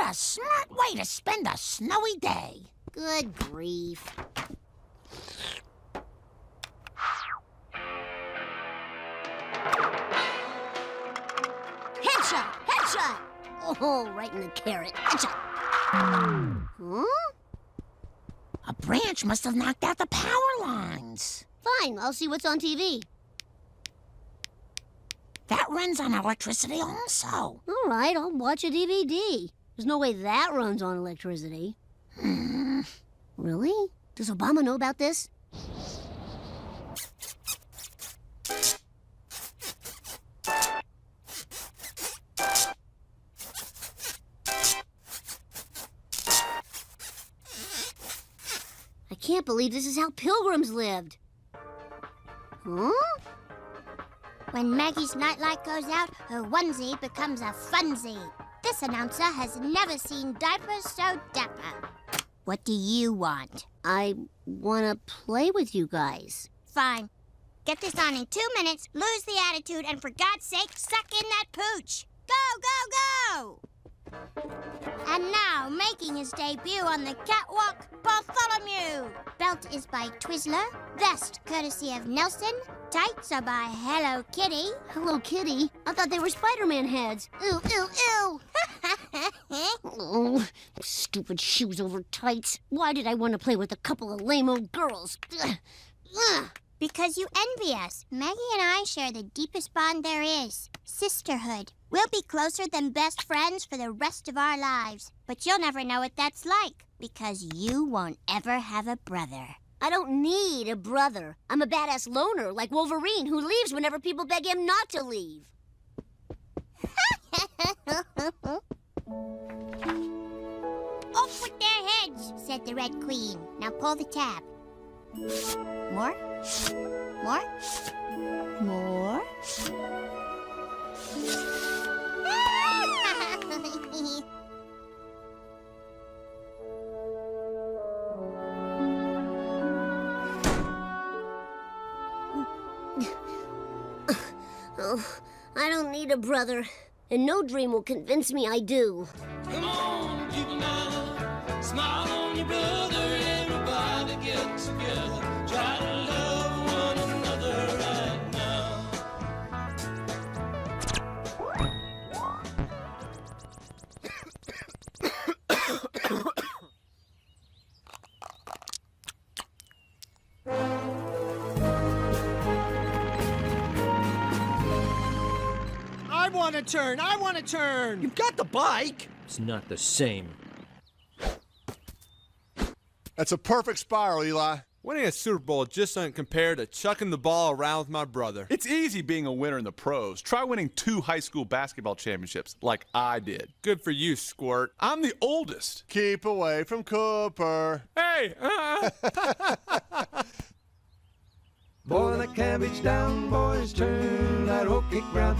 a smart way to spend a snowy day. Good grief. Headshot! Headshot! Oh, right in the carrot. Headshot! Huh? A branch must have knocked out the power lines. Fine, I'll see what's on TV. That runs on electricity also. All right, I'll watch a DVD. There's no way that runs on electricity. Really? Does Obama know about this? I can't believe this is how pilgrims lived. Huh? When Maggie's nightlight goes out, her onesie becomes a funsie. This announcer has never seen diapers so dapper. What do you want? I want to play with you guys. Fine. Get this on in 2 minutes, lose the attitude, and for God's sake, suck in that pooch. Go, go, go! And now, making his debut on the catwalk, Bartholomew. Belt is by Twizzler, vest courtesy of Nelson, tights are by Hello Kitty. Hello Kitty? I thought they were Spider-Man heads. Ew, ew, ew! Oh, stupid shoes over tights. Why did I want to play with a couple of lame old girls? Ugh. Because you envy us. Maggie and I share the deepest bond there is, sisterhood. We'll be closer than best friends for the rest of our lives. But you'll never know what that's like, because you won't ever have a brother. I don't need a brother. I'm a badass loner like Wolverine who leaves whenever people beg him not to leave. Off with their heads, said the Red Queen. Now pull the tab. More? More? More? Oh, I don't need a brother, and no dream will convince me I do. Come on, people now, smile on your brother, everybody get together, try to love one another right now. I want to turn! You've got the bike! It's not the same. That's a perfect spiral, Eli. Winning a Super Bowl just doesn't compare to chucking the ball around with my brother. It's easy being a winner in the pros. Try winning 2 high school basketball championships like I did. Good for you, Squirt. I'm the oldest. Keep away from Cooper. Hey! Boil that cabbage down, boys, turn that whole cake round.